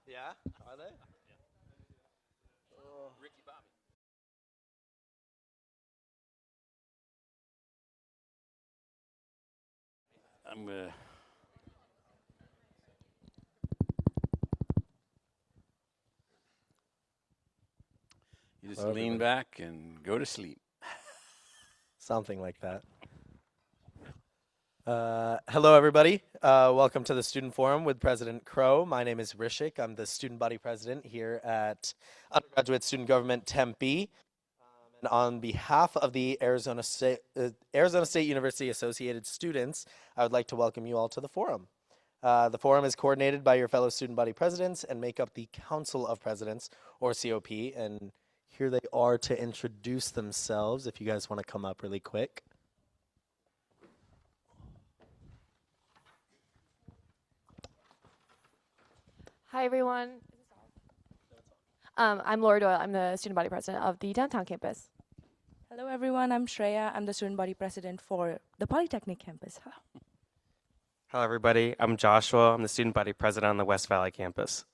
Yeah? Are they? Ricky Bobby. I'm gonna. You just Hello, lean everybody. back and go to sleep. Something like that. Hello, everybody. Welcome to the Student Forum with President Crow. My name is Rishik. I'm the student body president here at Undergraduate Student Government Tempe. And on behalf of the Arizona State University Associated Students, I would like to welcome you all to the forum. The forum is coordinated by your fellow student body presidents and make up the Council of Presidents, or COP. And here they are to introduce themselves, if you guys want to come up really quick. Hi, everyone. I'm Laura Doyle. I'm the student body president of the downtown campus. Hello everyone, I'm Shreya. I'm the student body president for the Polytechnic campus. Hello everybody, I'm Joshua. I'm the student body president on the West Valley campus.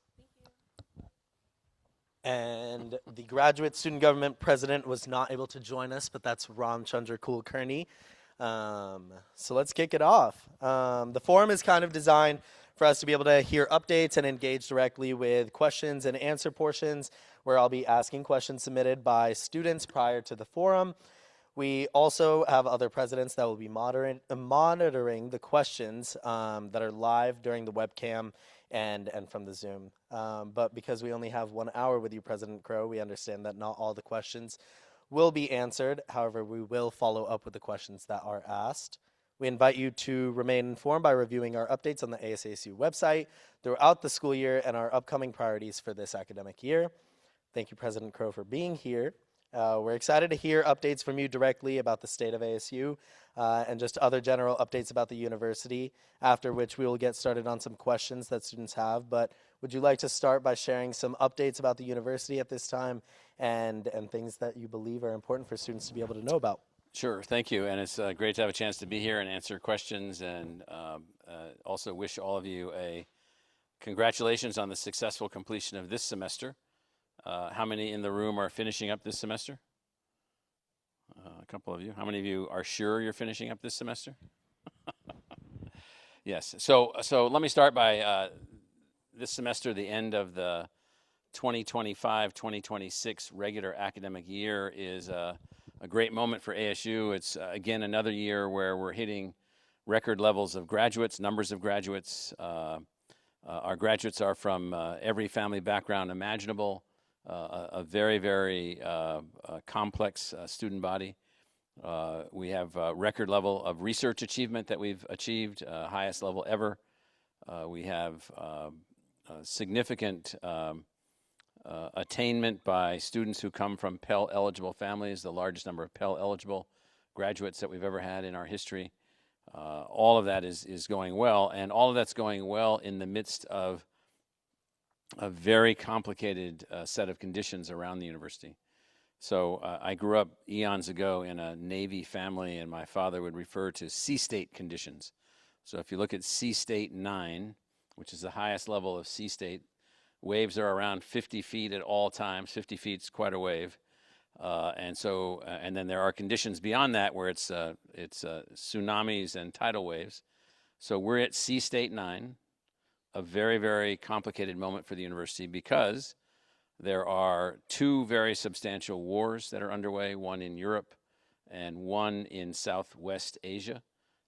And the graduate student government president was not able to join us, but that's Ram Chandra Kulkarni. So let's kick it off. The forum is kind of designed for us to be able to hear updates and engage directly with questions and answer portions, where I'll be asking questions submitted by students prior to the forum. We also have other presidents that will be monitoring the questions that are live during the webcam and from the Zoom. But because we only have 1 hour with you, President Crow, we understand that not all the questions will be answered. However, we will follow up with the questions that are asked. We invite you to remain informed by reviewing our updates on the ASASU website throughout the school year and our upcoming priorities for this academic year. Thank you, President Crow, for being here. We're excited to hear updates from you directly about the state of ASU and just other general updates about the university, after which we will get started on some questions that students have. But would you like to start by sharing some updates about the university at this time and things that you believe are important for students to be able to know about? Sure, thank you. And it's great to have a chance to be here and answer questions, and also wish all of you a congratulations on the successful completion of this semester. How many in the room are finishing up this semester? A couple of you. How many of you are sure you're finishing up this semester? Yes. So let me start by this semester, the end of the 2025-2026 regular academic year is a great moment for ASU. It's, again, another year where we're hitting record levels of graduates, numbers of graduates. Our graduates are from every family background imaginable, a very, very complex student body. We have a record level of research achievement that we've achieved, highest level ever. We have significant attainment by students who come from Pell-eligible families, the largest number of Pell-eligible graduates that we've ever had in our history. All of that is going well, and all of that's going well in the midst of a very complicated set of conditions around the university. So I grew up eons ago in a Navy family, and my father would refer to sea state conditions. So if you look at sea state 9, which is the highest level of sea state, waves are around 50 feet at all times. 50 feet is quite a wave. And then there are conditions beyond that where it's tsunamis and tidal waves. So we're at sea state 9, a very, very complicated moment for the university because there are 2 very substantial wars that are underway, one in Europe and one in Southwest Asia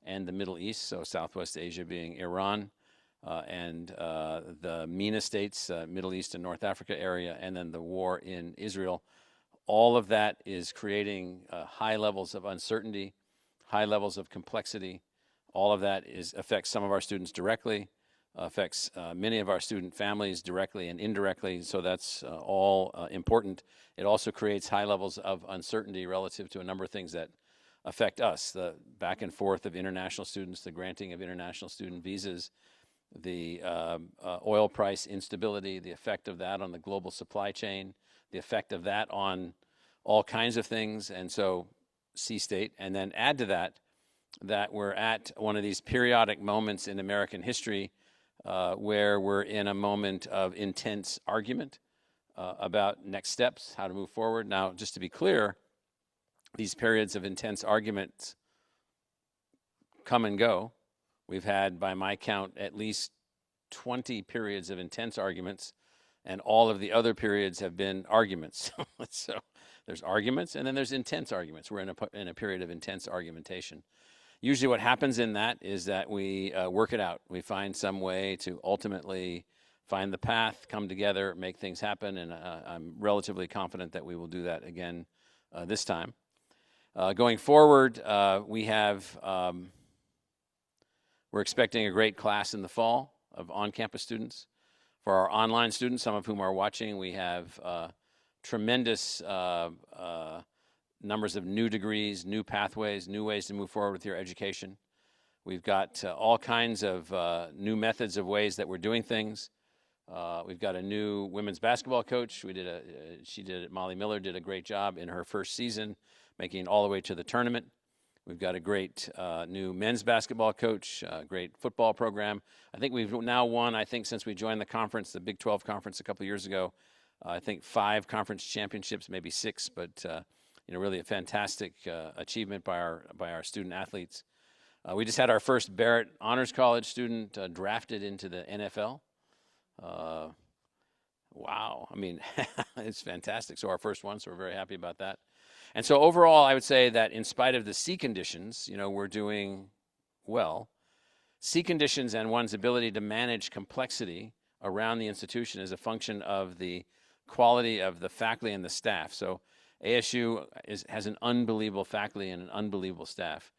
and the Middle East, so Southwest Asia being Iran and the MENA states, Middle East and North Africa area, and then the war in Israel. All of that is creating high levels of uncertainty, high levels of complexity. All of that affects some of our students directly, affects many of our student families directly and indirectly, so that's all important. It also creates high levels of uncertainty relative to a number of things that affect us, the back and forth of international students, the granting of international student visas, the oil price instability, the effect of that on the global supply chain, the effect of that on all kinds of things, and so sea state. And then add to that we're at one of these periodic moments in American history where we're in a moment of intense argument about next steps, how to move forward. Now, just to be clear, these periods of intense arguments come and go. We've had, by my count, at least 20 periods of intense arguments, and all of the other periods have been arguments. So there's arguments, and then there's intense arguments. We're in a period of intense argumentation. Usually what happens in that is that we work it out. We find some way to ultimately find the path, come together, make things happen, and I'm relatively confident that we will do that again this time. Going forward, we're expecting a great class in the fall of on-campus students. For our online students, some of whom are watching, we have tremendous numbers of new degrees, new pathways, new ways to move forward with your education. We've got all kinds of new methods of ways that we're doing things. We've got a new women's basketball coach. Molly Miller did a great job in her first season, making it all the way to the tournament. We've got a great new men's basketball coach, great football program. I think we've now won, since we joined the conference, the Big 12 conference a couple of years ago, 5 conference championships, maybe 6, but really a fantastic achievement by our student athletes. We just had our first Barrett Honors College student drafted into the NFL. Wow, it's fantastic. So our first one, so we're very happy about that. And so overall, I would say that in spite of the sea conditions, we're doing well. Sea conditions and one's ability to manage complexity around the institution is a function of the quality of the faculty and the staff. So ASU has an unbelievable faculty and an unbelievable staff,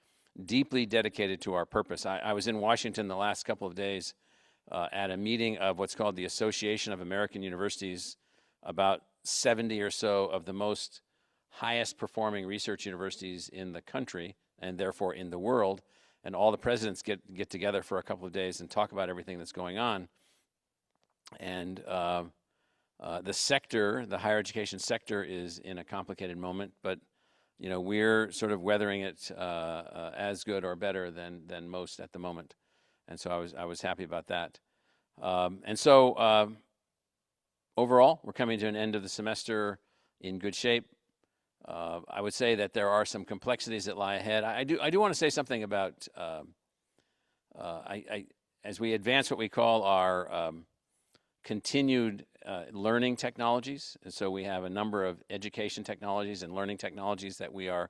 deeply dedicated to our purpose. I was in Washington the last couple of days at a meeting of what's called the Association of American Universities, about 70 or so of the most highest performing research universities in the country and therefore in the world, and all the presidents get together for a couple of days and talk about everything that's going on. And the sector, the higher education sector, is in a complicated moment, but we're sort of weathering it as good or better than most at the moment, and so I was happy about that. And so overall, we're coming to an end of the semester in good shape. I would say that there are some complexities that lie ahead. I do want to say something about as we advance what we call our continued learning technologies. And so we have a number of education technologies and learning technologies that we are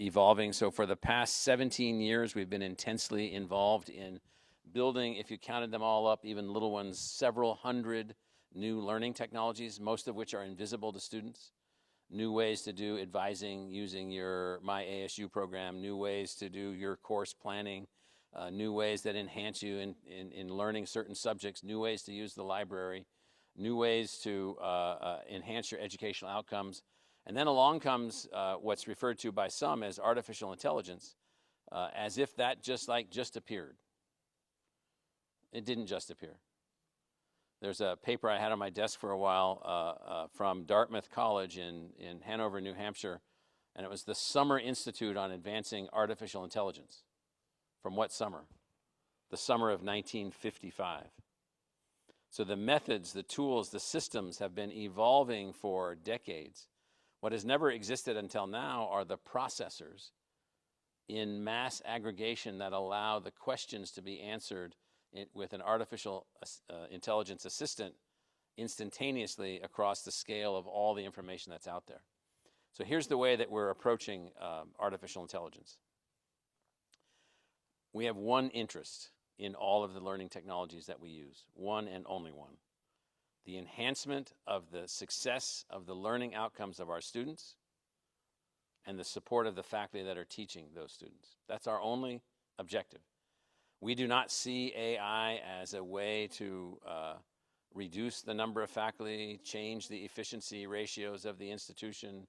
evolving. So for the past 17 years, we've been intensely involved in building, if you counted them all up, even little ones, several hundred new learning technologies, most of which are invisible to students. New ways to do advising using your My ASU program, new ways to do your course planning, new ways that enhance you in learning certain subjects, new ways to use the library, new ways to enhance your educational outcomes. And then along comes what's referred to by some as artificial intelligence, as if that just appeared. It didn't just appear. There's a paper I had on my desk for a while from Dartmouth College in Hanover, New Hampshire, and it was the Summer Institute on Advancing Artificial Intelligence. From what summer? The summer of 1955. So the methods, the tools, the systems have been evolving for decades. What has never existed until now are the processors in mass aggregation that allow the questions to be answered with an artificial intelligence assistant instantaneously across the scale of all the information that's out there. So here's the way that we're approaching artificial intelligence. We have one interest in all of the learning technologies that we use, one and only one: the enhancement of the success of the learning outcomes of our students and the support of the faculty that are teaching those students. That's our only objective. We do not see AI as a way to reduce the number of faculty, change the efficiency ratios of the institution,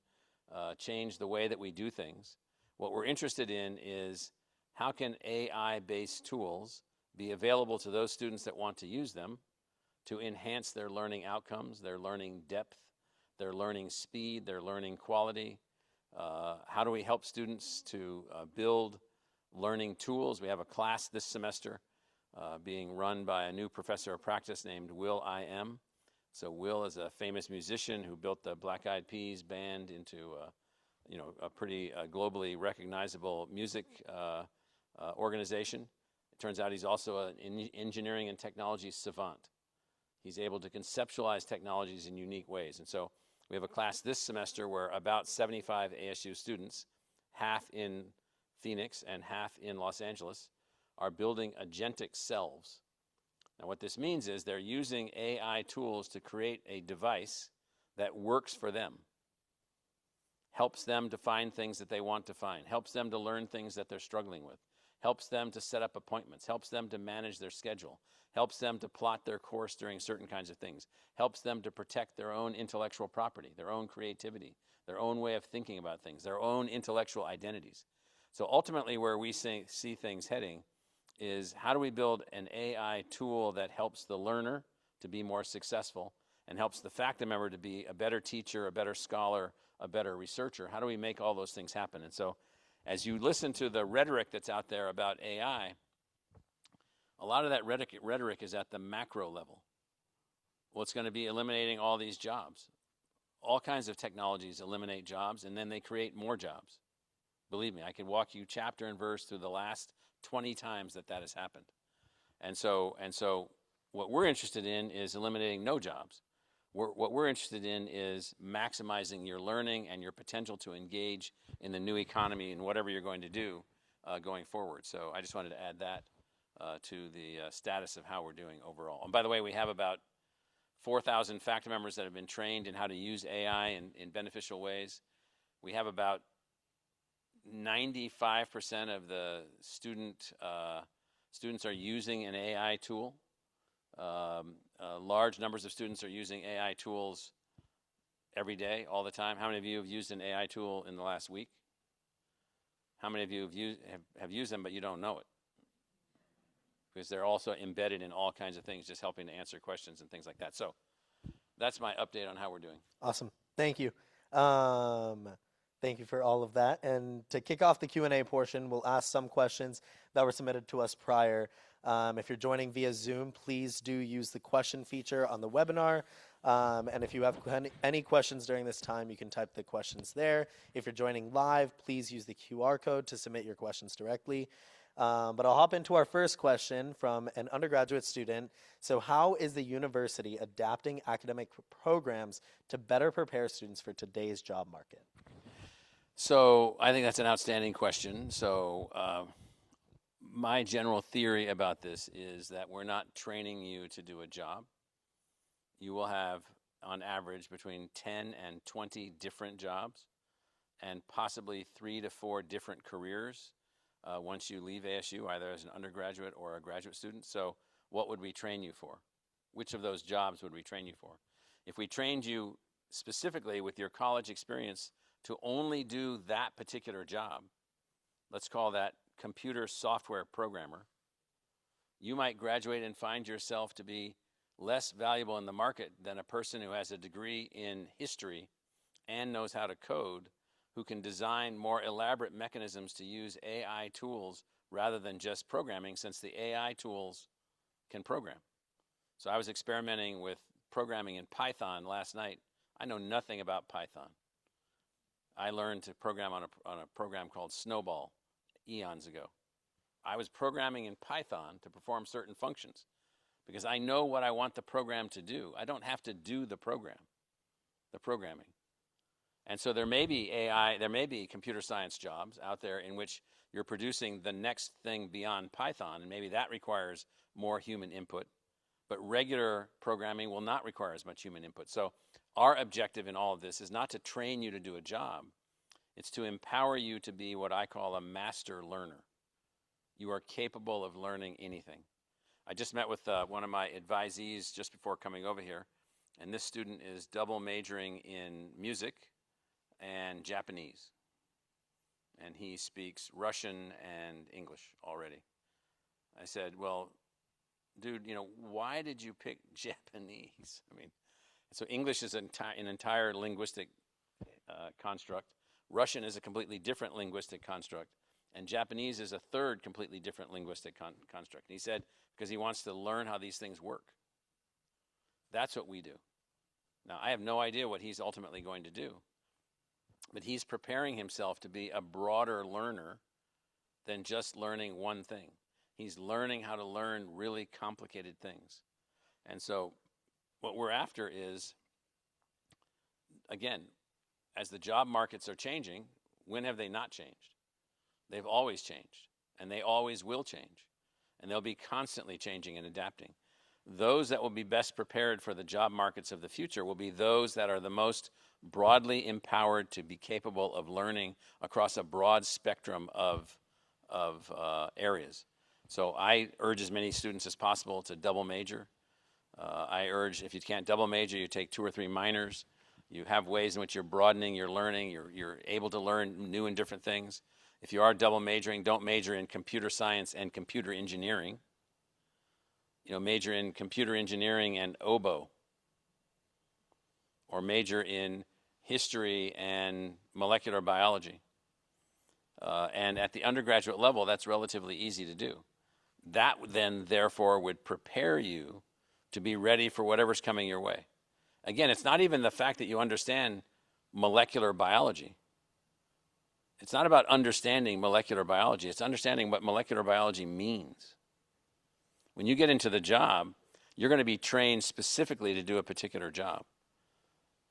change the way that we do things. What we're interested in is how can AI-based tools be available to those students that want to use them to enhance their learning outcomes, their learning depth, their learning speed, their learning quality. How do we help students to build learning tools? We have a class this semester being run by a new professor of practice named Will I.M. So Will is a famous musician who built the Black Eyed Peas band into a pretty globally recognizable music organization. It turns out he's also an engineering and technology savant. He's able to conceptualize technologies in unique ways. And so we have a class this semester where about 75 ASU students, half in Phoenix and half in Los Angeles, are building agentic selves. Now what this means is they're using AI tools to create a device that works for them, helps them to find things that they want to find, helps them to learn things that they're struggling with, helps them to set up appointments, helps them to manage their schedule, helps them to plot their course during certain kinds of things, helps them to protect their own intellectual property, their own creativity, their own way of thinking about things, their own intellectual identities. So ultimately where we see things heading is how do we build an AI tool that helps the learner to be more successful and helps the faculty member to be a better teacher, a better scholar, a better researcher? How do we make all those things happen? And so as you listen to the rhetoric that's out there about AI, a lot of that rhetoric is at the macro level. Well, it's going to be eliminating all these jobs. All kinds of technologies eliminate jobs, and then they create more jobs. Believe me, I could walk you chapter and verse through the last 20 times that has happened. And so what we're interested in is eliminating no jobs. What we're interested in is maximizing your learning and your potential to engage in the new economy and whatever you're going to do going forward. So I just wanted to add that to the status of how we're doing overall. And by the way, we have about 4,000 faculty members that have been trained in how to use AI in beneficial ways. We have about 95% of the students are using an AI tool. Large numbers of students are using AI tools every day, all the time. How many of you have used an AI tool in the last week? How many of you have used them but you don't know it? Because they're also embedded in all kinds of things, just helping to answer questions and things like that. So that's my update on how we're doing. Awesome. Thank you. Thank you for all of that. And to kick off the Q&A portion, we'll ask some questions that were submitted to us prior. If you're joining via Zoom, please do use the question feature on the webinar. And if you have any questions during this time, you can type the questions there. If you're joining live, please use the QR code to submit your questions directly. But I'll hop into our first question from an undergraduate student. So how is the university adapting academic programs to better prepare students for today's job market? So I think that's an outstanding question. So my general theory about this is that we're not training you to do a job. You will have, on average, between 10 and 20 different jobs and possibly 3 to 4 different careers once you leave ASU, either as an undergraduate or a graduate student. So what would we train you for? Which of those jobs would we train you for? If we trained you specifically with your college experience to only do that particular job, let's call that computer software programmer, you might graduate and find yourself to be less valuable in the market than a person who has a degree in history and knows how to code, who can design more elaborate mechanisms to use AI tools rather than just programming, since the AI tools can program. So I was experimenting with programming in Python last night. I know nothing about Python. I learned to program on a program called Snowball eons ago. I was programming in Python to perform certain functions because I know what I want the program to do. I don't have to do the programming. And so there may be computer science jobs out there in which you're producing the next thing beyond Python, and maybe that requires more human input. But regular programming will not require as much human input. So our objective in all of this is not to train you to do a job. It's to empower you to be what I call a master learner. You are capable of learning anything. I just met with one of my advisees just before coming over here, and this student is double majoring in music and Japanese. And he speaks Russian and English already. I said, well, dude, why did you pick Japanese? I mean, so English is an entire linguistic construct. Russian is a completely different linguistic construct. And Japanese is a third completely different linguistic construct. And he said, because he wants to learn how these things work. That's what we do. Now, I have no idea what he's ultimately going to do, but he's preparing himself to be a broader learner than just learning one thing. He's learning how to learn really complicated things. And so what we're after is, again, as the job markets are changing, when have they not changed? They've always changed, and they always will change, and they'll be constantly changing and adapting. Those that will be best prepared for the job markets of the future will be those that are the most broadly empowered to be capable of learning across a broad spectrum of areas. So I urge as many students as possible to double major. I urge, if you can't double major, you take 2 or 3 minors. You have ways in which you're broadening your learning. You're able to learn new and different things. If you are double majoring, don't major in computer science and computer engineering. Major in computer engineering and oboe. Or major in history and molecular biology. And at the undergraduate level, that's relatively easy to do. That then, therefore, would prepare you to be ready for whatever's coming your way. Again, it's not even the fact that you understand molecular biology. It's not about understanding molecular biology. It's understanding what molecular biology means. When you get into the job, you're going to be trained specifically to do a particular job.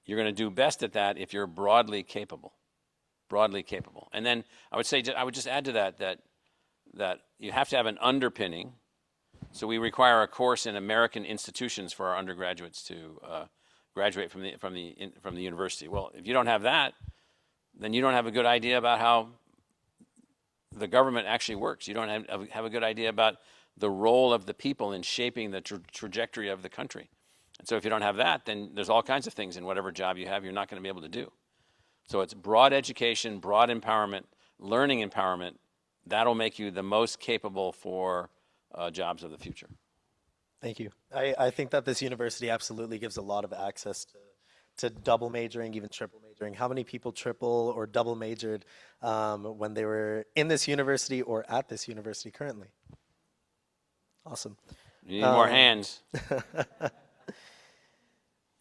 You're going to do best at that if you're broadly capable. Broadly capable. And then I would just add to that you have to have an underpinning. So we require a course in American institutions for our undergraduates to graduate from the university. Well, if you don't have that, then you don't have a good idea about how the government actually works. You don't have a good idea about the role of the people in shaping the trajectory of the country. And so if you don't have that, then there's all kinds of things in whatever job you have you're not going to be able to do. So it's broad education, broad empowerment, learning empowerment. That'll make you the most capable for jobs of the future. Thank you. I think that this university absolutely gives a lot of access to double majoring, even triple majoring. How many people triple or double majored when they were in this university or at this university currently? Awesome. You need more hands.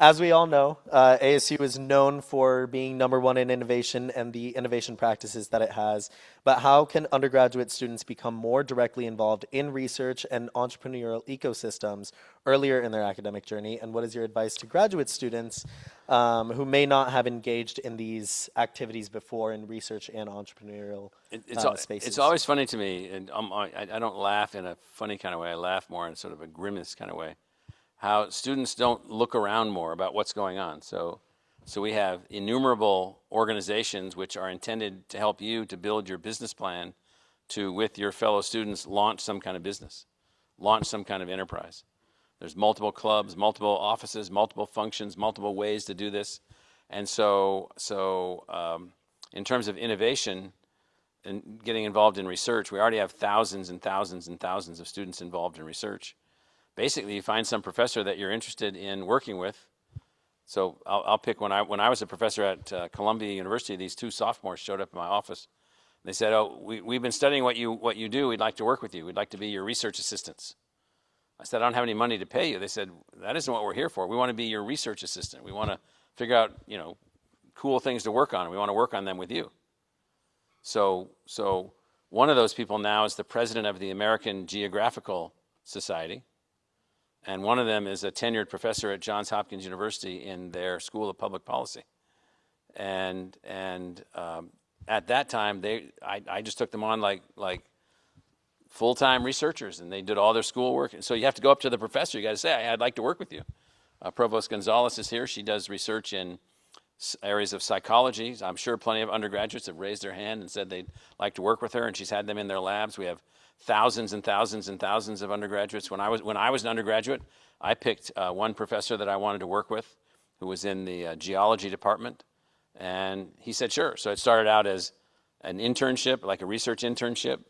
As we all know, ASU is known for being #1 in innovation and the innovation practices that it has. But how can undergraduate students become more directly involved in research and entrepreneurial ecosystems earlier in their academic journey? And what is your advice to graduate students who may not have engaged in these activities before in research and entrepreneurial spaces? It's always funny to me, and I don't laugh in a funny kind of way. I laugh more in sort of a grimace kind of way. How students don't look around more about what's going on. So we have innumerable organizations which are intended to help you to build your business plan to, with your fellow students, launch some kind of business, launch some kind of enterprise. There's multiple clubs, multiple offices, multiple functions, multiple ways to do this. And so in terms of innovation and getting involved in research, we already have thousands and thousands and thousands of students involved in research. Basically, you find some professor that you're interested in working with. So I'll pick when I was a professor at Columbia University, these 2 sophomores showed up in my office. They said, "Oh, we've been studying what you do. We'd like to work with you. We'd like to be your research assistants." I said, "I don't have any money to pay you." They said, "That isn't what we're here for. We want to be your research assistant. We want to figure out, cool things to work on. And we want to work on them with you." So one of those people now is the president of the American Geographical Society. And one of them is a tenured professor at Johns Hopkins University in their School of Public Policy. And at that time, I just took them on like full-time researchers, and they did all their schoolwork. And so you have to go up to the professor. You got to say, "I'd like to work with you." Provost Gonzalez is here. She does research in areas of psychology. I'm sure plenty of undergraduates have raised their hand and said they'd like to work with her, and she's had them in their labs. We have thousands and thousands and thousands of undergraduates. When I was an undergraduate, I picked one professor that I wanted to work with who was in the geology department, and he said sure. So it started out as an internship, like a research internship,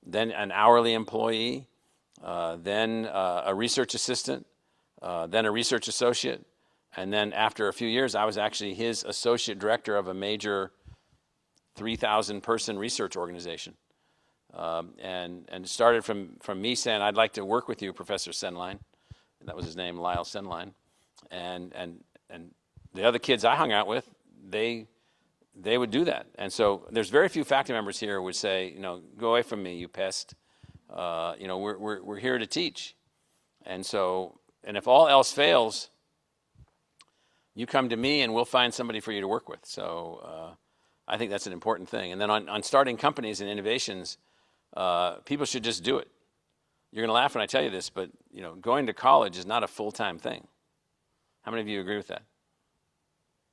then an hourly employee, then a research assistant, then a research associate, and then after a few years, I was actually his associate director of a major 3,000-person research organization. And it started from me saying, I'd like to work with you, Professor Senline. That was his name, Lyle Senline. And the other kids I hung out with, they would do that. And so there's very few faculty members here who would say, go away from me, you pest. We're here to teach. And if all else fails, you come to me and we'll find somebody for you to work with. So I think that's an important thing. And then on starting companies and innovations, people should just do it. You're going to laugh when I tell you this, but going to college is not a full-time thing. How many of you agree with that?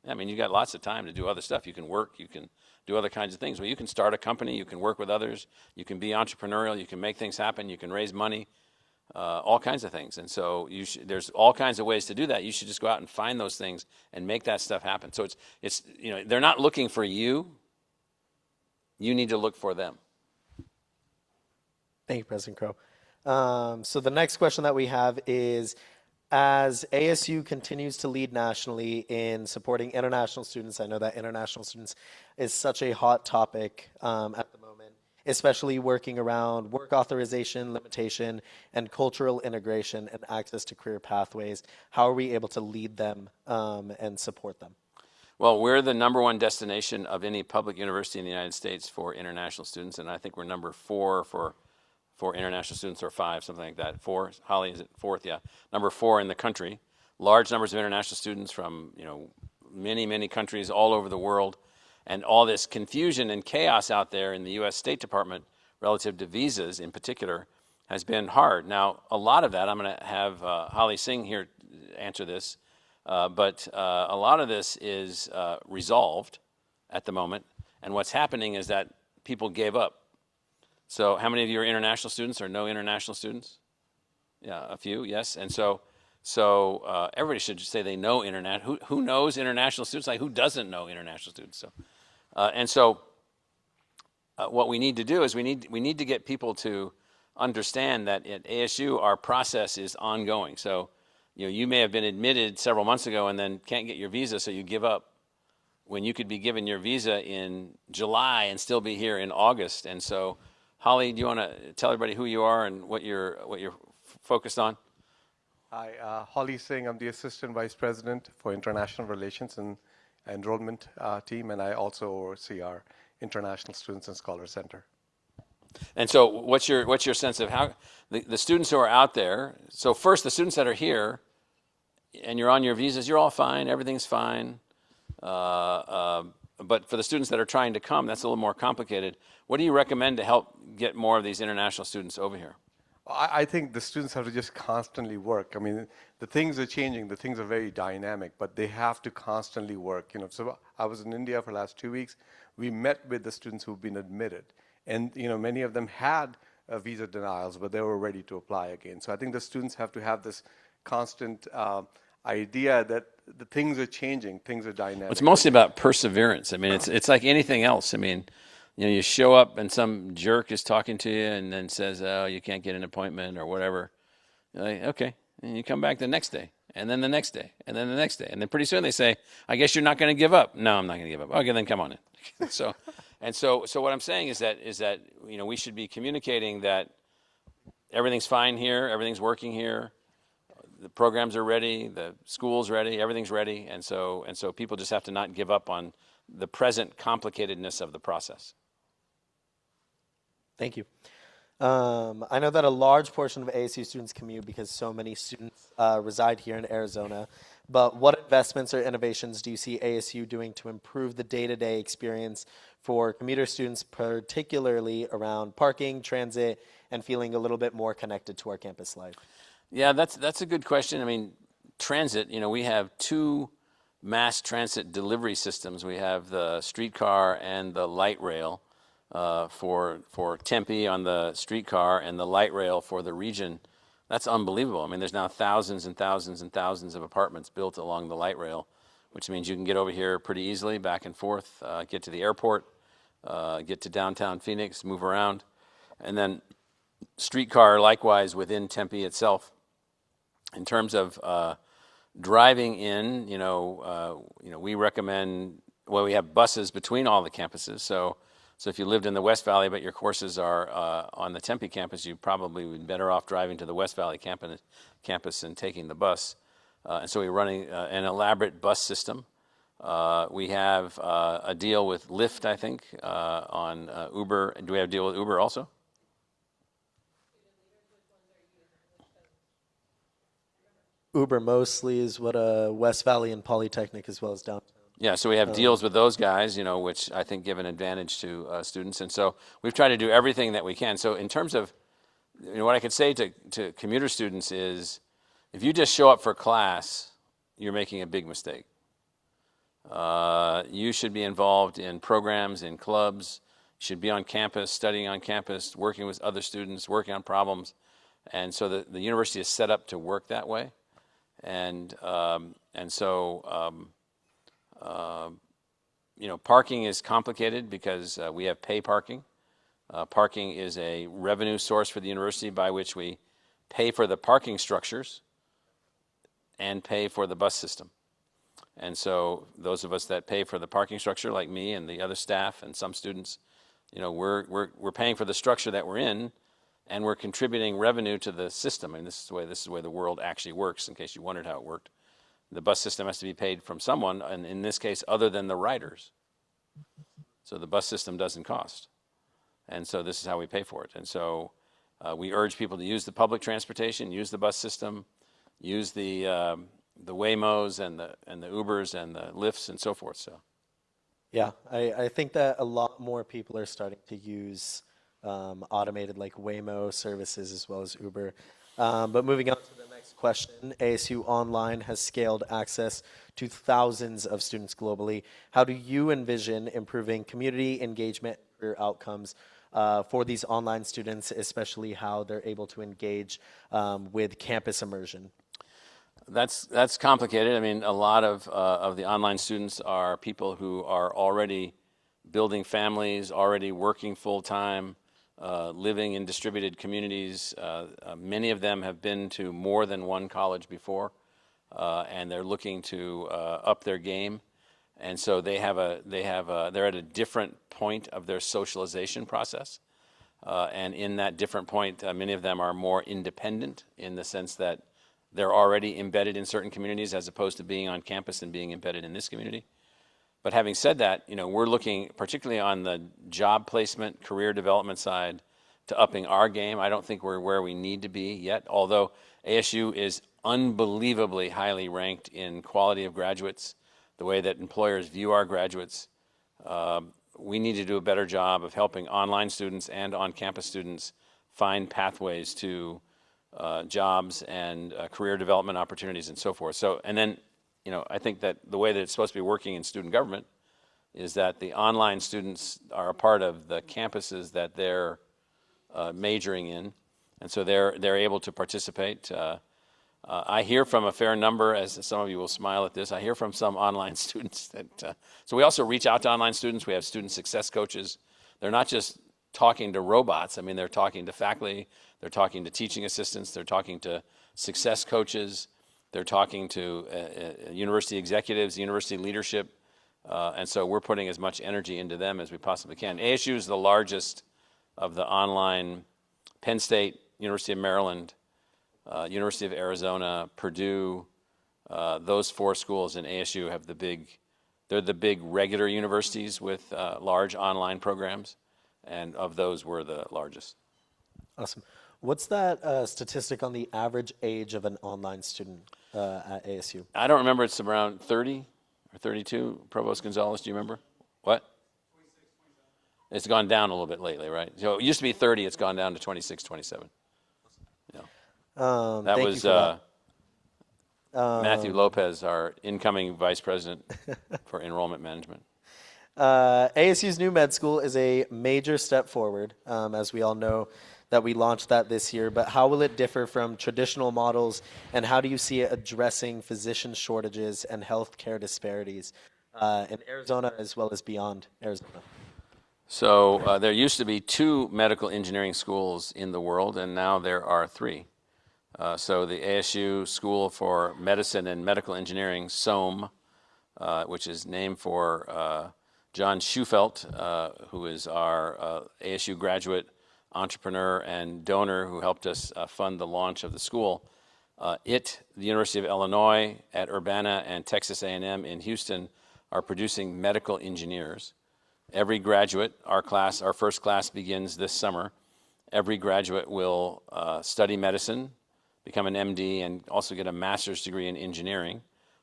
I mean, you got lots of time to do other stuff. You can work, you can do other kinds of things. Well, you can start a company, you can work with others, you can be entrepreneurial, you can make things happen, you can raise money, all kinds of things. And so there's all kinds of ways to do that. You should just go out and find those things and make that stuff happen. So it's they're not looking for you. You need to look for them. Thank you, President Crow. So the next question that we have is, as ASU continues to lead nationally in supporting international students, I know that international students is such a hot topic at the moment, especially working around work authorization, limitation, and cultural integration and access to career pathways. How are we able to lead them and support them? Well, we're the #1 destination of any public university in the United States for international students, and I think we're number 4 for international students, or 5, something like that. 4, Holly, is it 4th? Yeah, number 4 in the country. Large numbers of international students from many, many countries all over the world, and all this confusion and chaos out there in the U.S. State Department relative to visas in particular has been hard. Now, a lot of that, I'm going to have Holly Singh here answer this, but a lot of this is resolved at the moment, and what's happening is that people gave up. So how many of you are international students or no international students? Yeah, a few, yes. And so everybody should say they know international. Who knows international students? Like, who doesn't know international students? So what we need to do is we need to get people to understand that at ASU our process is ongoing. So you may have been admitted several months ago and then can't get your visa, so you give up, when you could be given your visa in July and still be here in August. And so, Holly, do you want to tell everybody who you are and what you're focused on? Hi, Holly Singh. I'm the Assistant Vice President for International Relations and Enrollment team, and I also oversee our International Students and Scholars Center. And so what's your sense of how the students who are out there? So first, the students that are here and you're on your visas, you're all fine, everything's fine. But for the students that are trying to come, that's a little more complicated. What do you recommend to help get more of these international students over here? I think the students have to just constantly work. I mean, the things are changing, the things are very dynamic, but they have to constantly work. So I was in India for the last 2 weeks. We met with the students who've been admitted, and many of them had visa denials, but they were ready to apply again. So I think the students have to have this constant idea that the things are changing, things are dynamic. It's mostly about perseverance. I mean, it's like anything else. I mean, you show up and some jerk is talking to you and then says, "Oh, you can't get an appointment," or whatever. You're like, okay, and you come back the next day, and then the next day, and then the next day, and then pretty soon they say, "I guess you're not going to give up." No, I'm not going to give up. Okay, then come on in. So what I'm saying is that we should be communicating that everything's fine here, everything's working here. The programs are ready, the school's ready, everything's ready, and so people just have to not give up on the present complicatedness of the process. Thank you. I know that a large portion of ASU students commute because so many students reside here in Arizona, but what investments or innovations do you see ASU doing to improve the day-to-day experience for commuter students, particularly around parking, transit, and feeling a little bit more connected to our campus life? Yeah, that's a good question. I mean, transit, we have 2 mass transit delivery systems. We have the streetcar and the light rail for Tempe on the streetcar and the light rail for the region. That's unbelievable. I mean, there's now thousands and thousands and thousands of apartments built along the light rail, which means you can get over here pretty easily, back and forth, get to the airport, get to downtown Phoenix, move around. And then streetcar, likewise, within Tempe itself. In terms of driving in, we recommend, we have buses between all the campuses. So So if you lived in the West Valley, but your courses are on the Tempe campus, you probably would be better off driving to the West Valley campus and taking the bus. And so we're running an elaborate bus system. We have a deal with Lyft, I think, on Uber. Do we have a deal with Uber also? Uber mostly is what West Valley and Polytechnic as well as downtown. Yeah, so we have deals with those guys, which I think give an advantage to students. And so we've tried to do everything that we can. So in terms of, what I could say to commuter students is, if you just show up for class, you're making a big mistake. You should be involved in programs, in clubs. You should be on campus, studying on campus, working with other students, working on problems. And so the university is set up to work that way. And so parking is complicated because we have pay parking. Parking is a revenue source for the university by which we pay for the parking structures and pay for the bus system. And so those of us that pay for the parking structure, like me and the other staff and some students, we're paying for the structure that we're in, and we're contributing revenue to the system. I mean, this is the way the world actually works, in case you wondered how it worked. The bus system has to be paid from someone, and in this case, other than the riders. So the bus system doesn't cost. And so this is how we pay for it. And so we urge people to use the public transportation, use the bus system, use the Waymos and the Ubers and the Lyfts and so forth. So, Yeah, I think that a lot more people are starting to use automated like Waymo services as well as Uber. But moving on to the next question, ASU Online has scaled access to thousands of students globally. How do you envision improving community engagement and career outcomes for these online students, especially how they're able to engage with campus immersion? That's complicated. I mean, a lot of the online students are people who are already building families, already working full-time, living in distributed communities. Many of them have been to more than one college before, and they're looking to up their game. And so they're at a different point of their socialization process. And in that different point, many of them are more independent in the sense that they're already embedded in certain communities as opposed to being on campus and being embedded in this community. But having said that, we're looking particularly on the job placement, career development side to upping our game. I don't think we're where we need to be yet, although ASU is unbelievably highly ranked in quality of graduates, the way that employers view our graduates. We need to do a better job of helping online students and on-campus students find pathways to jobs and career development opportunities and so forth. So, and then, I think that the way that it's supposed to be working in student government is that the online students are a part of the campuses that they're majoring in, and so they're able to participate. I hear from a fair number, as some of you will smile at this, I hear from some online students that, so we also reach out to online students. We have student success coaches. They're not just talking to robots. I mean, they're talking to faculty, they're talking to teaching assistants, they're talking to success coaches, they're talking to university executives, university leadership, and so we're putting as much energy into them as we possibly can. ASU is the largest of the online. Penn State, University of Maryland, University of Arizona, Purdue, those four schools in ASU have they're the big regular universities with large online programs, and of those we're the largest. Awesome. What's that statistic on the average age of an online student at ASU? I don't remember. It's around 30 or 32. Provost Gonzalez, do you remember? What? 26, 27. It's gone down a little bit lately, right? So it used to be 30. It's gone down to 26, 27. Yeah. That was Matthew Lopez, our incoming vice president for enrollment management. ASU's new med school is a major step forward, as we all know that we launched that this year, but how will it differ from traditional models, and how do you see it addressing physician shortages and healthcare disparities in Arizona as well as beyond Arizona? So there used to be 2 medical engineering schools in the world, and now there are 3. So the ASU School for Medicine and Medical Engineering, SOM, which is named for John Schufelt, who is our ASU graduate entrepreneur and donor who helped us fund the launch of the school. The University of Illinois at Urbana and Texas A&M in Houston are producing medical engineers. Every graduate, our first class begins this summer. Every graduate will study medicine, become an MD, and also get a master's degree in engineering.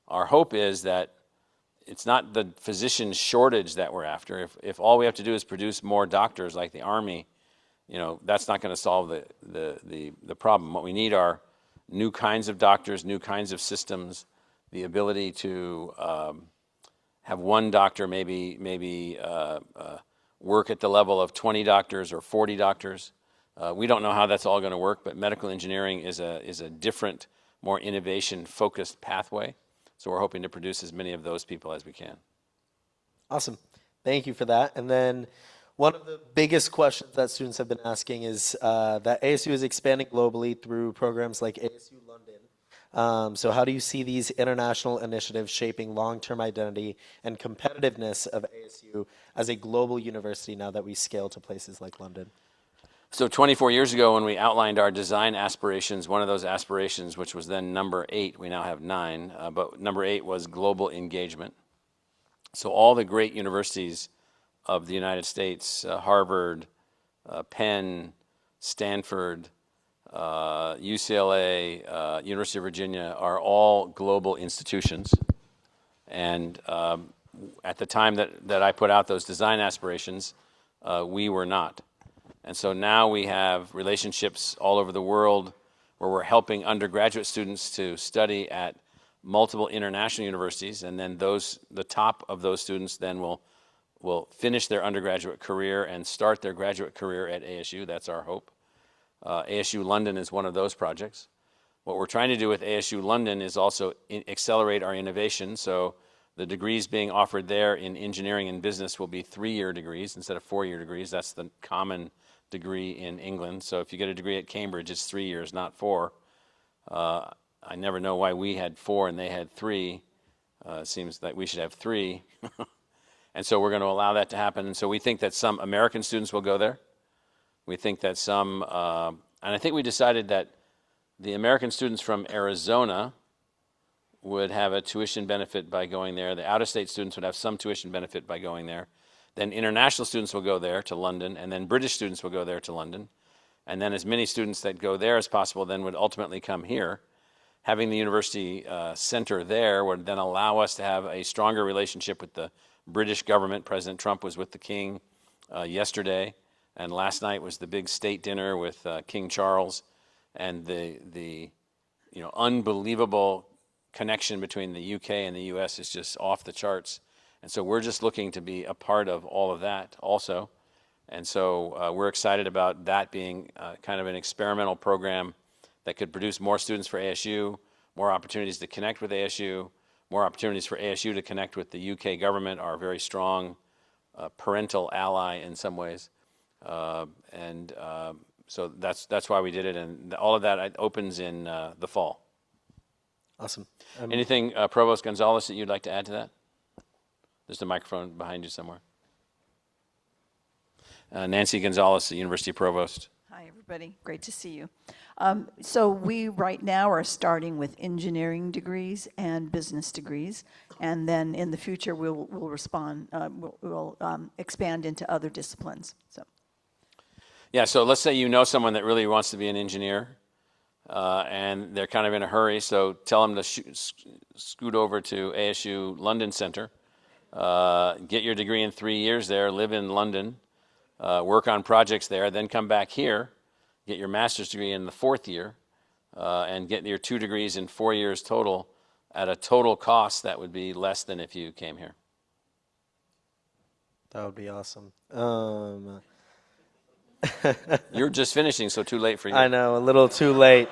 Our hope is that it's not the physician shortage that we're after. If all we have to do is produce more doctors like the Army, that's not going to solve the problem. What we need are new kinds of doctors, new kinds of systems, the ability to have one doctor maybe work at the level of 20 doctors or 40 doctors. We don't know how that's all going to work, but medical engineering is a different, more innovation-focused pathway. So we're hoping to produce as many of those people as we can. Awesome. Thank you for that. And then one of the biggest questions that students have been asking is that ASU is expanding globally through programs like ASU London. So how do you see these international initiatives shaping long-term identity and competitiveness of ASU as a global university now that we scale to places like London? So 24 years ago, when we outlined our design aspirations, one of those aspirations, which was then number 8, we now have 9, but number 8 was global engagement. So all the great universities of the United States, Harvard, Penn, Stanford, UCLA, University of Virginia, are all global institutions. And at the time that I put out those design aspirations, we were not. And so now we have relationships all over the world where we're helping undergraduate students to study at multiple international universities, and then the top of those students then will finish their undergraduate career and start their graduate career at ASU. That's our hope. ASU London is one of those projects. What we're trying to do with ASU London is also accelerate our innovation. So the degrees being offered there in engineering and business will be 3-year degrees instead of 4-year degrees. That's the common degree in England. So if you get a degree at Cambridge, it's 3 years, not 4. I never know why we had 4 and they had 3. It seems that we should have 3. And so we're going to allow that to happen. And so we think that some American students will go there. We think that some, and I think we decided that the American students from Arizona would have a tuition benefit by going there. The out-of-state students would have some tuition benefit by going there. Then international students will go there to London, and then British students will go there to London. And then as many students that go there as possible then would ultimately come here. Having the university center there would then allow us to have a stronger relationship with the British government. President Trump was with the King yesterday, and last night was the big state dinner with King Charles, and the unbelievable connection between the UK and the US is just off the charts. And so we're just looking to be a part of all of that also. And so we're excited about that being kind of an experimental program that could produce more students for ASU, more opportunities to connect with ASU, more opportunities for ASU to connect with the UK government, our very strong parental ally in some ways. So that's why we did it. And all of that opens in the fall. Awesome. Anything, Provost Gonzalez, that you'd like to add to that? There's a microphone behind you somewhere. Nancy Gonzalez, the University Provost. Hi, everybody. Great to see you. So we right now are starting with engineering degrees and business degrees, and then in the future we'll expand into other disciplines. So. Yeah. So let's say you know someone that really wants to be an engineer, and they're kind of in a hurry. So tell them to scoot over to ASU London Center. Get your degree in 3 years there, live in London, work on projects there, then come back here, get your master's degree in the 4th year, and get your 2 degrees in 4 years total at a total cost that would be less than if you came here. That would be awesome. You're just finishing, so too late for you. I know, a little too late.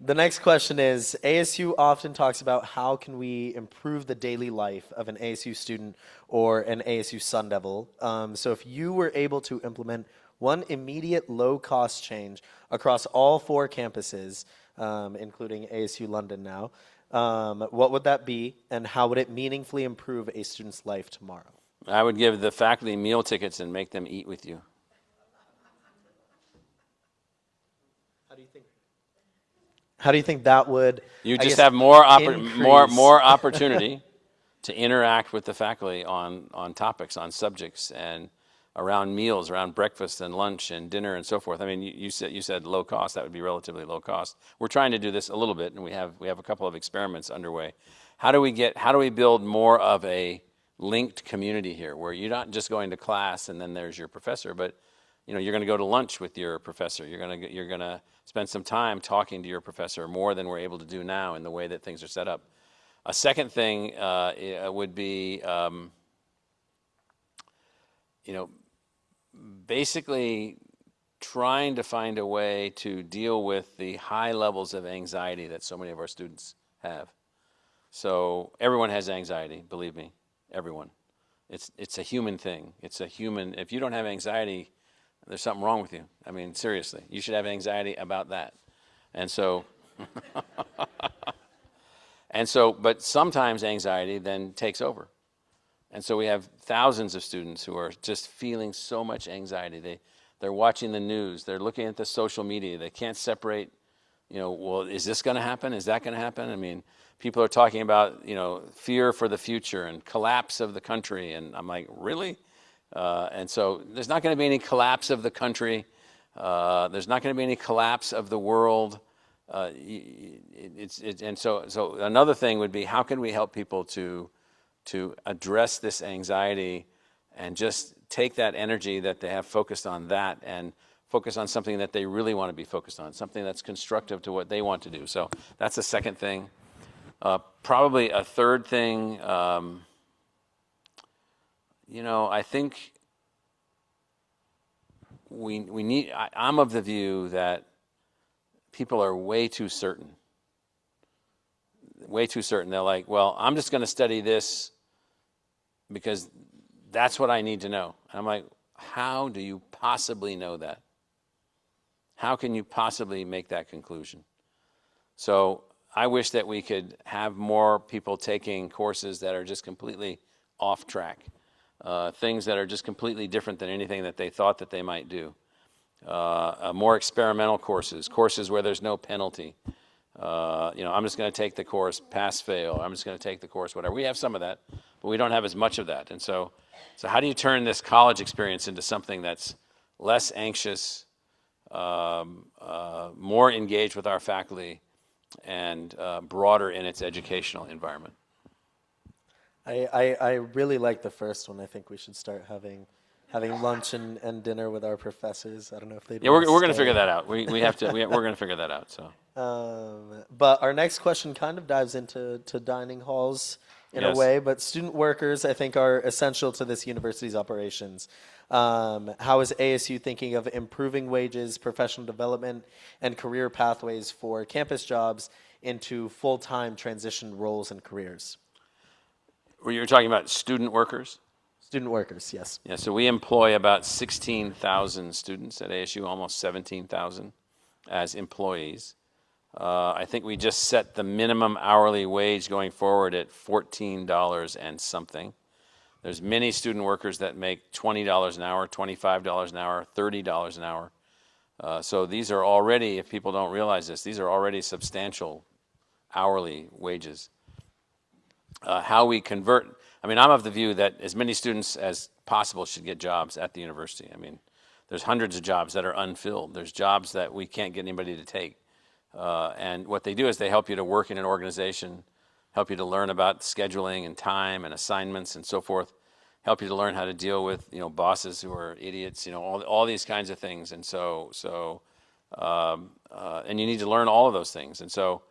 The next question is, ASU often talks about how can we improve the daily life of an ASU student or an ASU Sun Devil. So if you were able to implement one immediate low-cost change across all 4 campuses, including ASU London now, what would that be, and how would it meaningfully improve a student's life tomorrow? I would give the faculty meal tickets and make them eat with you. How do you think that would? You I just guess, have more increase- more opportunity to interact with the faculty on topics, on subjects, and around meals, around breakfast and lunch and dinner and so forth. I mean, you said low cost. That would be relatively low cost. We're trying to do this a little bit, and we have a couple of experiments underway. How do we build more of a linked community here, where you're not just going to class and then there's your professor, but you're going to go to lunch with your professor. You're going to spend some time talking to your professor more than we're able to do now in the way that things are set up. A second thing would be, basically trying to find a way to deal with the high levels of anxiety that so many of our students have. So everyone has anxiety, believe me, everyone. It's a human thing. If you don't have anxiety, there's something wrong with you. I mean, seriously, you should have anxiety about that. And so, but sometimes anxiety then takes over. And so we have thousands of students who are just feeling so much anxiety. They're watching the news. They're looking at the social media. They can't separate, well, is this going to happen? Is that going to happen? I mean, people are talking about, fear for the future and collapse of the country. And I'm like, really? And so there's not going to be any collapse of the country. There's not going to be any collapse of the world. So another thing would be, how can we help people to address this anxiety and just take that energy that they have focused on that and focus on something that they really want to be focused on, something that's constructive to what they want to do. So that's the second thing. Probably a third thing, I think we need, I'm of the view that people are way too certain. Way too certain. They're like, well, I'm just going to study this because that's what I need to know. And I'm like, how do you possibly know that? How can you possibly make that conclusion? So I wish that we could have more people taking courses that are just completely off track, things that are just completely different than anything that they thought that they might do. More experimental courses where there's no penalty. I'm just going to take the course, pass, fail. I'm just going to take the course, whatever. We have some of that, but we don't have as much of that. And so how do you turn this college experience into something that's less anxious, more engaged with our faculty, and broader in its educational environment? I really like the first one. I think we should start having lunch and dinner with our professors. I don't know if they. Yeah, we're going to figure that out. We have to. We're going to figure that out. So. But our next question kind of dives into dining halls in a way. But student workers, I think, are essential to this university's operations. How is ASU thinking of improving wages, professional development, and career pathways for campus jobs into full-time transition roles and careers? You're talking about student workers? Student workers, yes. Yeah, so we employ about 16,000 students at ASU, almost 17,000 as employees. I think we just set the minimum hourly wage going forward at $14 and something. There's many student workers that make $20 an hour, $25 an hour, $30 an hour. So these are already, if people don't realize this, these are already substantial hourly wages. How we convert, I'm of the view that as many students as possible should get jobs at the university. There's hundreds of jobs that are unfilled. There's jobs that we can't get anybody to take. And what they do is they help you to work in an organization, help you to learn about scheduling and time and assignments and so forth, help you to learn how to deal with bosses who are idiots, all these kinds of things. And and you need to learn all of those things. And so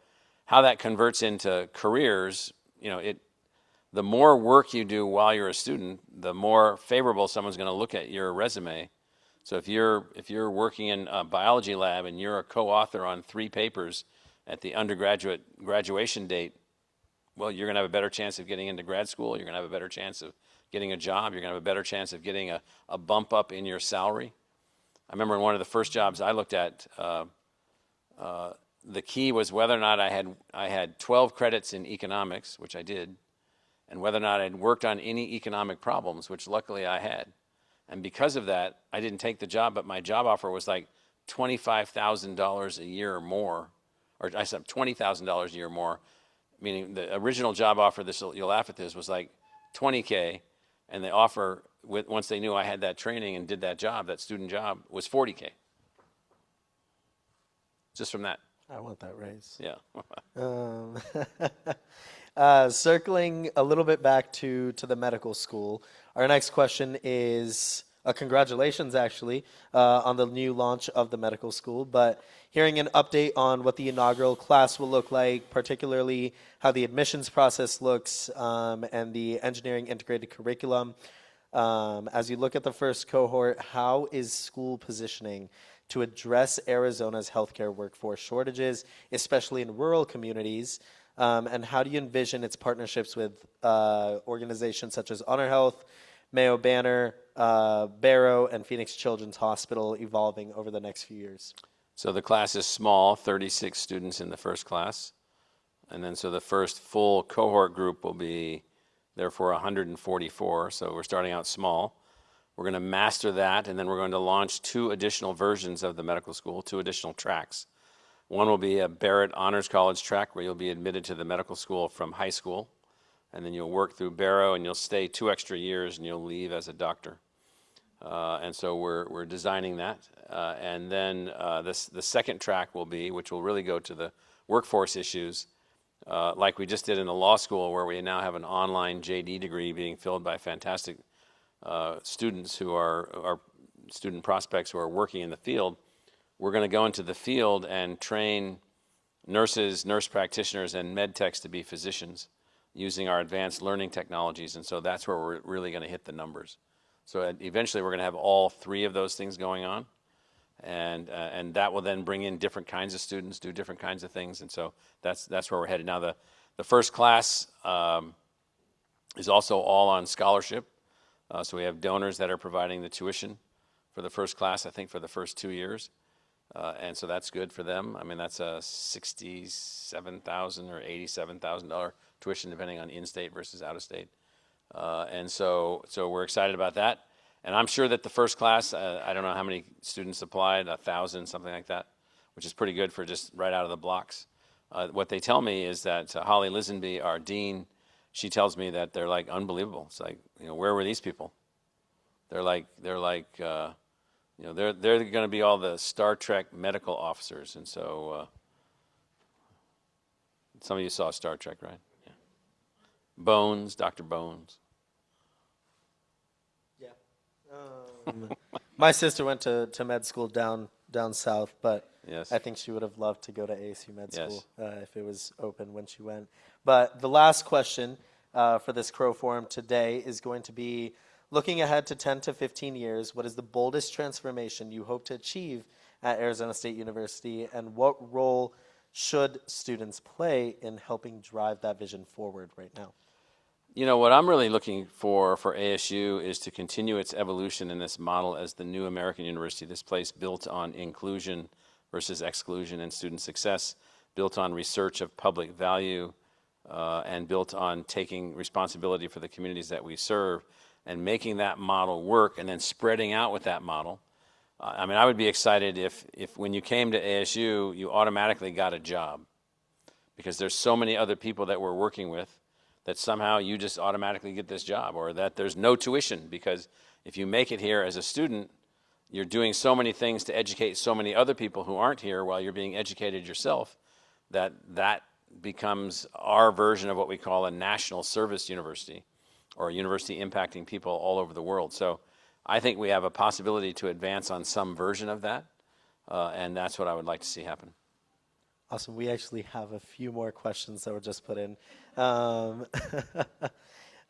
how that converts into careers, the more work you do while you're a student, the more favorable someone's going to look at your resume. So if you're working in a biology lab and you're a co-author on 3 papers at the undergraduate graduation date, well, you're going to have a better chance of getting into grad school. You're going to have a better chance of getting a job. You're going to have a better chance of getting a bump up in your salary. I remember in one of the first jobs I looked at, the key was whether or not I had 12 credits in economics, which I did, and whether or not I'd worked on any economic problems, which luckily I had. And because of that, I didn't take the job, but my job offer was like $25,000 a year or more, or I said $20,000 a year more, meaning the original job offer, this you'll laugh at this, was like 20K, and the offer, once they knew I had that training and did that job, that student job, was 40K. Just from that. I want that raise. Yeah. Circling a little bit back to the medical school, our next question is congratulations, actually, on the new launch of the medical school, but hearing an update on what the inaugural class will look like, particularly how the admissions process looks, and the engineering integrated curriculum. As you look at the first cohort, how is school positioning to address Arizona's healthcare workforce shortages, especially in rural communities? And how do you envision its partnerships with organizations such as Honor Health, Mayo Banner, Barrow, and Phoenix Children's Hospital evolving over the next few years? So the class is small, 36 students in the first class. And then so the first full cohort group will be therefore 144. So we're starting out small. We're going to master that, and then we're going to launch 2 additional versions of the medical school, 2 additional tracks. One will be a Barrett Honors College track where you'll be admitted to the medical school from high school, and then you'll work through Barrow, and you'll stay 2 extra years, and you'll leave as a doctor. And so we're designing that. And then the second track will be, which will really go to the workforce issues, like we just did in the law school, where we now have an online JD degree being filled by fantastic students who are student prospects who are working in the field. We're going to go into the field and train nurses, nurse practitioners, and med techs to be physicians using our advanced learning technologies. And so that's where we're really going to hit the numbers. So eventually we're going to have all 3 of those things going on. And that will then bring in different kinds of students, do different kinds of things. And so that's where we're headed. Now the first class is also all on scholarship. So we have donors that are providing the tuition for the first class, I think for the first 2 years. And so that's good for them. I mean, that's a $67,000 or $87,000 tuition, depending on in-state versus out-of-state. And so we're excited about that. And I'm sure that the first class, I don't know how many students applied, 1,000, something like that, which is pretty good for just right out of the blocks. What they tell me is that Holly Lisenby, our dean, she tells me that they're like unbelievable. It's like, where were these people? They're like, they're going to be all the Star Trek medical officers. And so some of you saw Star Trek, right? Yeah. Bones, Dr. Bones. Yeah. My sister went to med school down south, but Yes. I think she would have loved to go to ASU Med Yes. School if it was open when she went. But the last question for this Crow Forum today is going to be, looking ahead to 10 to 15 years, what is the boldest transformation you hope to achieve at Arizona State University, and what role should students play in helping drive that vision forward right now? What I'm really looking for ASU is to continue its evolution in this model as the new American university, this place built on inclusion versus exclusion and student success, built on research of public value, and built on taking responsibility for the communities that we serve and making that model work and then spreading out with that model. I mean, I would be excited if when you came to ASU, you automatically got a job, because there's so many other people that we're working with that somehow you just automatically get this job, or that there's no tuition, because if you make it here as a student, you're doing so many things to educate so many other people who aren't here while you're being educated yourself, that becomes our version of what we call a national service university, or a university impacting people all over the world. So I think we have a possibility to advance on some version of that, and that's what I would like to see happen. Awesome. We actually have a few more questions that were just put in.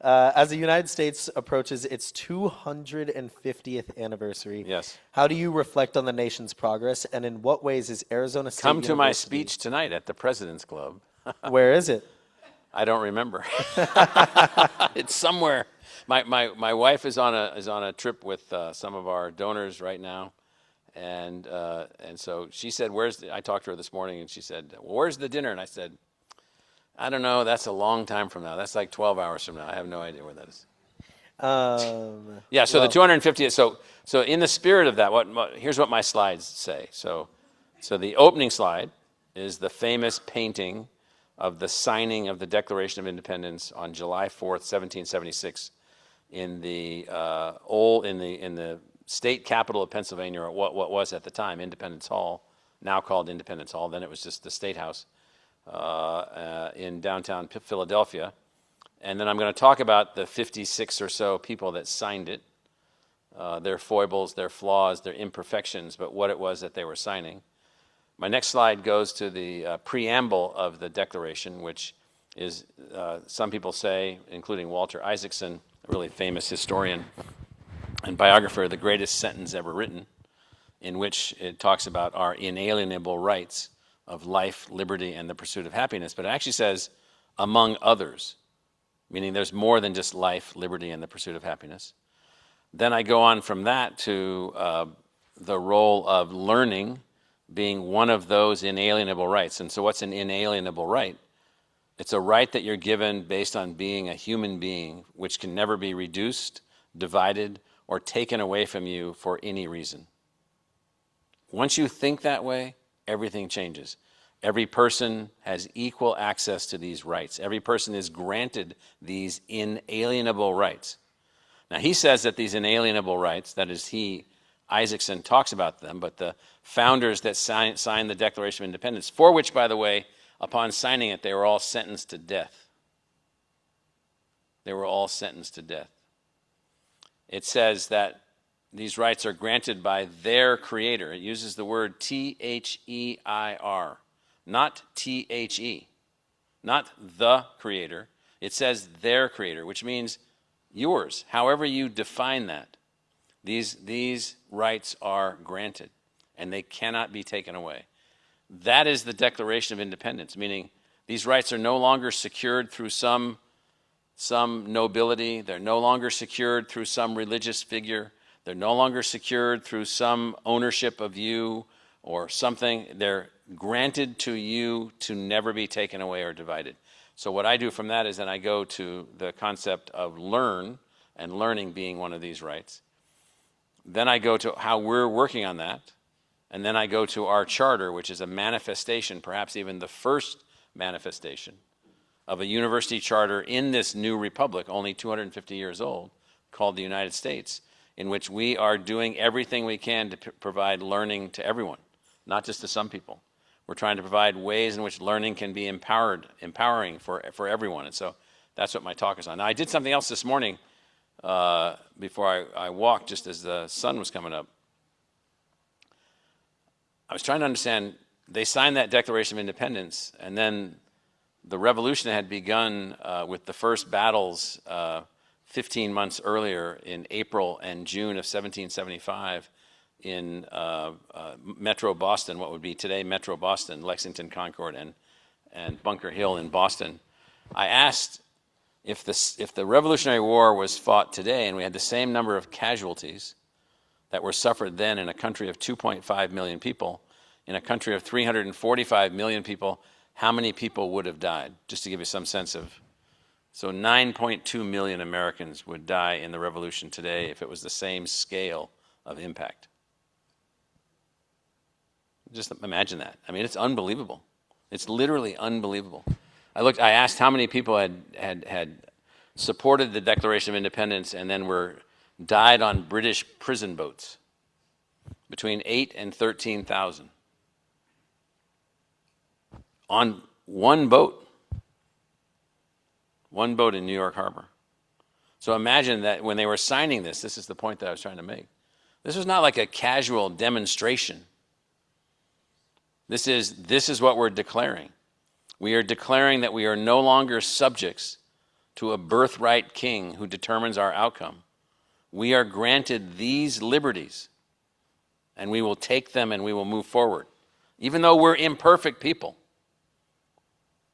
As the United States approaches its 250th anniversary, Yes. how do you reflect on the nation's progress, and in what ways is Arizona State Come to my University- speech tonight at the President's Club. Where is it? I don't remember. It's somewhere. My wife is on a trip with some of our donors right now, And so she said, I talked to her this morning, and she said, well, where's the dinner? And I said, I don't know. That's a long time from now. That's like 12 hours from now. I have no idea where that is. Yeah, so the 250, so in the spirit of that, here's what my slides say. So the opening slide is the famous painting of the signing of the Declaration of Independence on July 4th, 1776, in the state capital of Pennsylvania, or what was at the time Independence Hall, now called Independence Hall. Then it was just the State House in downtown Philadelphia. And then I'm going to talk about the 56 or so people that signed it, their foibles, their flaws, their imperfections, but what it was that they were signing. My next slide goes to the preamble of the Declaration, which is, some people say, including Walter Isaacson, a really famous historian and biographer, the greatest sentence ever written, in which it talks about our inalienable rights of life, liberty, and the pursuit of happiness. But it actually says, among others, meaning there's more than just life, liberty, and the pursuit of happiness. Then I go on from that to the role of learning being one of those inalienable rights. And so what's an inalienable right? It's a right that you're given based on being a human being, which can never be reduced, divided, or taken away from you for any reason. Once you think that way, everything changes. Every person has equal access to these rights. Every person is granted these inalienable rights. Now, he says that these inalienable rights, that is, Isaacson talks about them, but the founders that signed the Declaration of Independence, for which, by the way, upon signing it, they were all sentenced to death. They were all sentenced to death. It says that these rights are granted by their creator. It uses the word T-H-E-I-R, not T-H-E, not the creator. It says their creator, which means yours, however you define that. These rights are granted, and they cannot be taken away. That is the Declaration of Independence, meaning these rights are no longer secured through some nobility. They're no longer secured through some religious figure. They're no longer secured through some ownership of you or something. They're granted to you to never be taken away or divided. So what I do from that is then I go to the concept of learn, and learning being one of these rights. Then I go to how we're working on that. And then I go to our charter, which is a manifestation, perhaps even the first manifestation of a university charter in this new republic, only 250 years old, called the United States, in which we are doing everything we can to provide learning to everyone, not just to some people. We're trying to provide ways in which learning can be empowering for everyone. And so that's what my talk is on. Now, I did something else this morning before I walked, just as the sun was coming up. I was trying to understand, they signed that Declaration of Independence, and then the revolution had begun with the first battles 15 months earlier in April and June of 1775 in Metro Boston, what would be today Metro Boston, Lexington, Concord, and Bunker Hill in Boston. I asked if the Revolutionary War was fought today and we had the same number of casualties that were suffered then in a country of 2.5 million people, in a country of 345 million people, how many people would have died? Just to give you some sense of. So 9.2 million Americans would die in the revolution today if it was the same scale of impact. Just imagine that. I mean, it's unbelievable. It's literally unbelievable. I asked how many people had supported the Declaration of Independence and then died on British prison boats. Between 8 and 13,000. On one boat. One boat in New York Harbor. So imagine that when they were signing this is the point that I was trying to make. This was not like a casual demonstration. This is what we're declaring. We are declaring that we are no longer subjects to a birthright king who determines our outcome. We are granted these liberties, and we will take them and we will move forward. Even though we're imperfect people.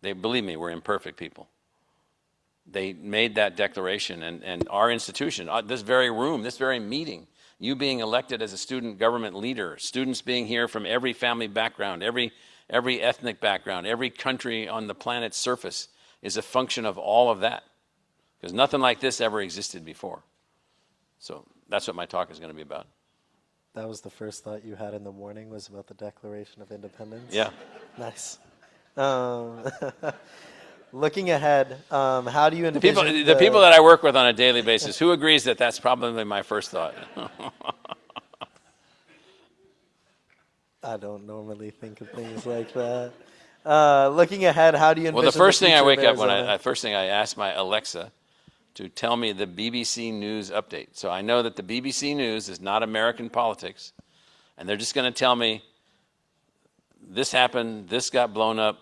Believe me, we're imperfect people. they made that declaration, and our institution, this very room, this very meeting, you being elected as a student government leader, students being here from every family background, every ethnic background, every country on the planet's surface is a function of all of that. Because nothing like this ever existed before. So that's what my talk is going to be about. That was the first thought you had in the morning, was about the Declaration of Independence? Yeah. Nice. Looking ahead, how do you envision The people that I work with on a daily basis, who agrees that that's probably my first thought? I don't normally think of things like that. Looking ahead, how do you envision Well, the first thing I future of wake up Arizona? first thing I ask my Alexa to tell me the BBC News update. So I know that the BBC News is not American politics, and they're just going to tell me this happened, this got blown up,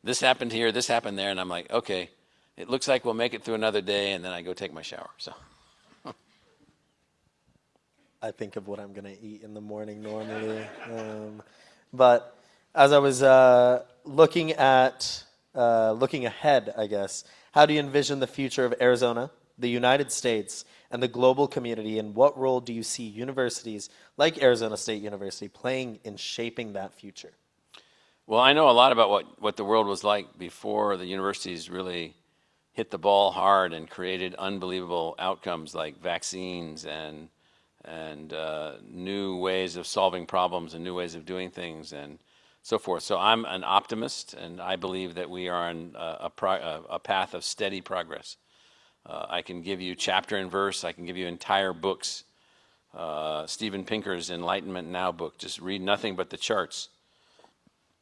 this happened here, this happened there, and I'm like, okay, it looks like we'll make it through another day, and then I go take my shower. So I think of what I'm going to eat in the morning normally. But as I was looking ahead, I guess, how do you envision the future of Arizona, the United States, and the global community, and what role do you see universities like Arizona State University playing in shaping that future? well, I know a lot about what the world was like before the universities really hit the ball hard and created unbelievable outcomes like vaccines and new ways of solving problems and new ways of doing things and so forth. So I'm an optimist, and I believe that we are on a path of steady progress. I can give you chapter and verse. I can give you entire books. Steven Pinker's Enlightenment Now book. Just read nothing but the charts.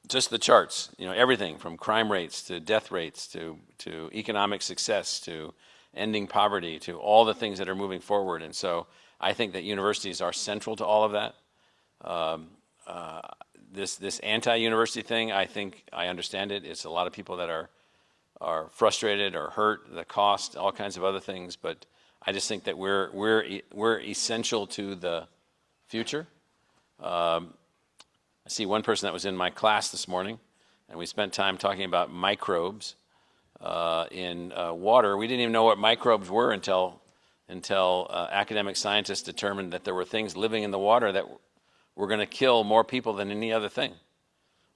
Just the charts. You know, everything from crime rates to death rates to economic success to ending poverty to all the things that are moving forward. And so I think that universities are central to all of that. This anti-university thing, I think I understand it. It's a lot of people that are frustrated or hurt, the cost, all kinds of other things. But I just think that we're essential to the future. I see one person that was in my class this morning, and we spent time talking about microbes in water. We didn't even know what microbes were until academic scientists determined that there were things living in the water that were going to kill more people than any other thing.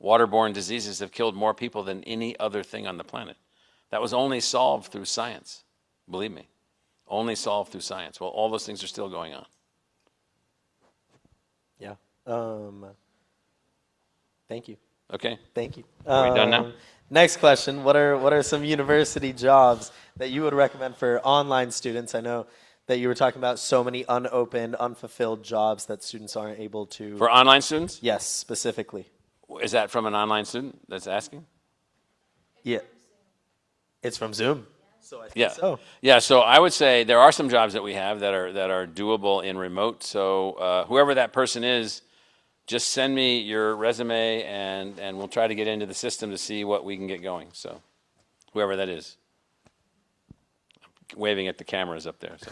Waterborne diseases have killed more people than any other thing on the planet. That was only solved through science, believe me. Only solved through science. Well, all those things are still going on. Yeah. Thank you. Okay. Thank you. Are we done now? Next question. What are some university jobs that you would recommend for online students? I know that you were talking about so many unopened, unfulfilled jobs that students aren't able to. For online students? Yes, specifically. Is that from an online student that's asking? Yeah. It's from Zoom. So I think Yeah. so. Yeah, so I would say there are some jobs that we have that are doable in remote. So whoever that person is, just send me your resume and we'll try to get into the system to see what we can get going. So whoever that is. I'm waving at the cameras up there. So.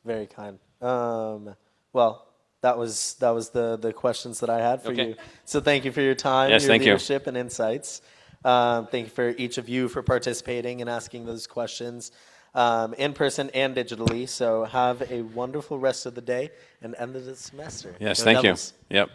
Very kind. Well, that was the questions that I had for Okay. you. So thank you for your time, Yes, your thank you. leadership, and insights. Thank you for each of you for participating and asking those questions in person and digitally. So have a wonderful rest of the day and end of the semester. Yes, Go thank you. Devils. Yep.